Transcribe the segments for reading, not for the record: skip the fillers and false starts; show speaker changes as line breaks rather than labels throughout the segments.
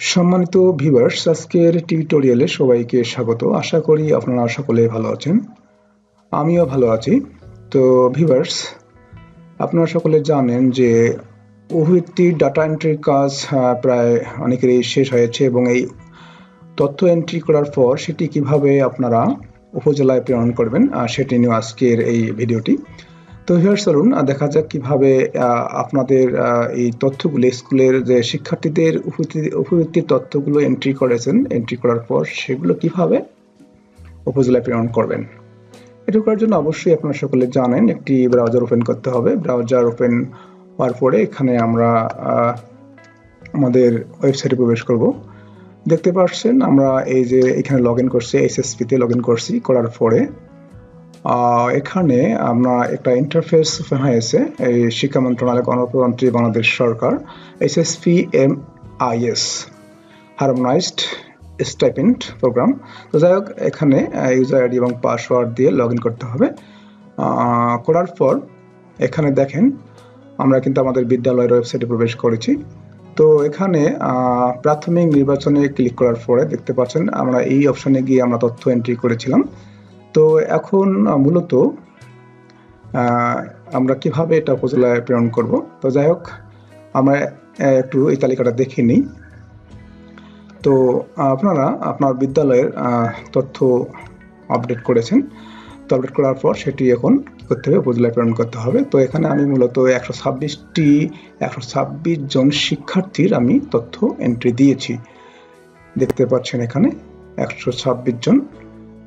সম্মানিত ভিউয়ার্স, আজকের টিউটোরিয়ালে সবাইকে স্বাগত। আশা করি আপনারা সকলে ভালো আছেন, আমিও ভালো আছি। তো ভিউয়ার্স, আপনারা সকলে জানেন যে ওভিটির ডাটা এন্ট্রির কাজ প্রায় অনেকেরই শেষ হয়েছে এবং এই তথ্য এন্ট্রি করার পর সেটি কিভাবে আপনারা উপজেলায় প্রেরণ করবেন সেটি নিয়ে আজকের এই ভিডিওটি। তো ভিউয়ার্স, চলুন দেখা যাক কিভাবে আপনাদের এই তথ্যগুলো স্কুলের যে শিক্ষার্থীদের উপবৃত্তির তথ্যগুলো এন্ট্রি করেছেন, এন্ট্রি করার পর সেগুলো কিভাবে উপজেলায় প্রেরণ করবেন। এটা করার জন্য অবশ্যই আপনারা সকলে জানেন একটি ব্রাউজার ওপেন করতে হবে। ব্রাউজার ওপেন হওয়ার পরে এখানে আমরা আমাদের ওয়েবসাইটে প্রবেশ করব। দেখতে পাচ্ছেন আমরা এই যে এখানে লগ ইন করছি, এসএসপি তে লগ ইন করছি। করার পরে এখানে আমরা একটা ইন্টারফেস ওপেন হয়েছে, এই শিক্ষা মন্ত্রণালয় গণপ্রজাতন্ত্রী বাংলাদেশ সরকার SSPMIS হারমোনাইজড স্টাইপেন্ড প্রোগ্রাম। তো যাই হোক, এখানে ইউজার আইডি এবং পাসওয়ার্ড দিয়ে লগ ইন করতে হবে। করার পর এখানে দেখেন আমরা কিন্তু আমাদের বিদ্যালয়ের ওয়েবসাইটে প্রবেশ করেছি। তো এখানে প্রাথমিক নির্বাচনে ক্লিক করার পরে দেখতে পাচ্ছেন আমরা এই অপশনে গিয়ে আমরা তথ্য এন্ট্রি করেছিলাম। তো এখন মূলত আমরা কিভাবে এটা উপজেলায় প্রেরণ করব। তো যাই হোক, আমরা একটু এই তালিকাটা দেখে নিই। তো আপনারা আপনার বিদ্যালয়ের তথ্য আপডেট করেছেন। তো আপডেট করার পর সেটি এখন কি করতে হবে, উপজেলায় প্রেরণ করতে হবে। তো এখানে আমি মূলত 126 জন শিক্ষার্থীর আমি তথ্য এন্ট্রি দিয়েছি। দেখতে পাচ্ছেন এখানে 126 জন।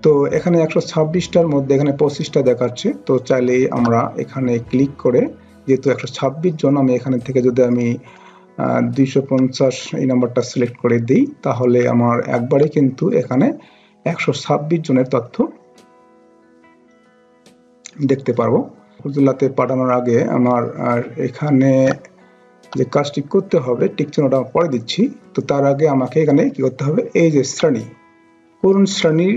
তো এখানে 126টার মধ্যে এখানে 25টা দেখাচ্ছে। তো চাইলে আমরা এখানে ক্লিক করে, যেহেতু 126 জন, আমি এখানে থেকে যদি আমি 250 এই নাম্বারটা সিলেক্ট করে দিই, তাহলে আমার একবারে কিন্তু এখানে 126 জনের তথ্য দেখতে পারবো। উপজেলাতে পাঠানোর আগে আমার এখানে যে কাজটি করতে হবে, টিক চিহ্নটা পরে দিচ্ছি। তো তার আগে আমাকে এখানে কি করতে হবে, এই যে শ্রেণী, কোন শ্রেণীর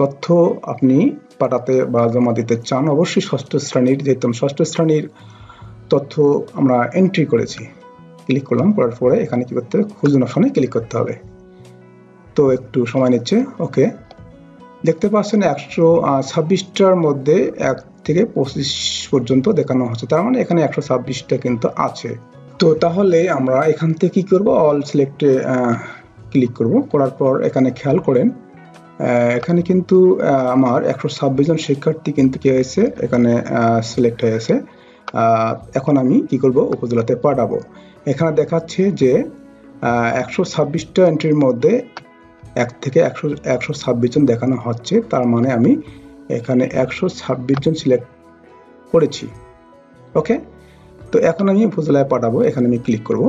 তথ্য আপনি পাঠাতে বা জমা দিতে চান। অবশ্যই ষষ্ঠ শ্রেণীর, যেহেতু ষষ্ঠ শ্রেণীর তথ্য আমরা এন্ট্রি করেছি। ক্লিক করলাম, করার পরে এখানে কি করতে হবে, খুঁজুন অপশনে ক্লিক করতে হবে। তো একটু সময় নিচ্ছে। ওকে, দেখতে পাচ্ছেন 126টার মধ্যে 1 থেকে 25 পর্যন্ত দেখানো হচ্ছে, তার মানে এখানে 126টা কিন্তু আছে। তো তাহলে আমরা এখান থেকে কি করব, অল সিলেক্টে ক্লিক করব। করার পর এখানে খেয়াল করেন এখানে কিন্তু আমার 126 জন শিক্ষার্থী কিন্তু কি হয়েছে, এখানে সিলেক্ট হয়েছে। এখন আমি কি করব, উপজেলাতে পাঠাবো। এখানে দেখাচ্ছে যে 126টা এন্ট্রির মধ্যে 1 থেকে 126 জন দেখানো হচ্ছে, তার মানে আমি এখানে 126 জন সিলেক্ট করেছি। ওকে, তো এখন আমি উপজেলায় পাঠাবো। এখানে আমি ক্লিক করব।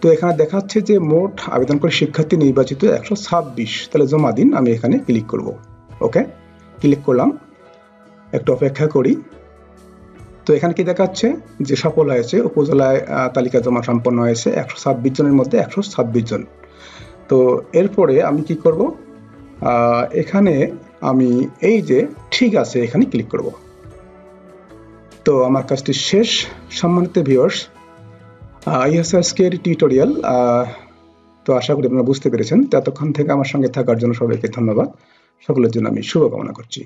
তো এখানে দেখাচ্ছে যে মোট আবেদনকারী শিক্ষার্থী নির্বাচিত 126, তাহলে জমা দিন। আমি এখানে ক্লিক করব। ওকে, ক্লিক করলাম, একটু অপেক্ষা করি। তো এখানে কি দেখাচ্ছে যে সফল হয়েছে, উপজেলায় তালিকা জমা সম্পন্ন হয়েছে 126 জনের মধ্যে 126 জন। তো এরপরে আমি কি করব, এখানে আমি এই যে ঠিক আছে এখানে ক্লিক করব। তো আমার কাজটি শেষ। সম্মানিত ভিউয়ার্স, এই হচ্ছে আজকের টিউটোরিয়াল। তো আশা করি আপনারা বুঝতে পেরেছেন। ততক্ষণ থেকে আমার সঙ্গে থাকার জন্য সবাইকে ধন্যবাদ। সকলের জন্য আমি শুভকামনা করছি।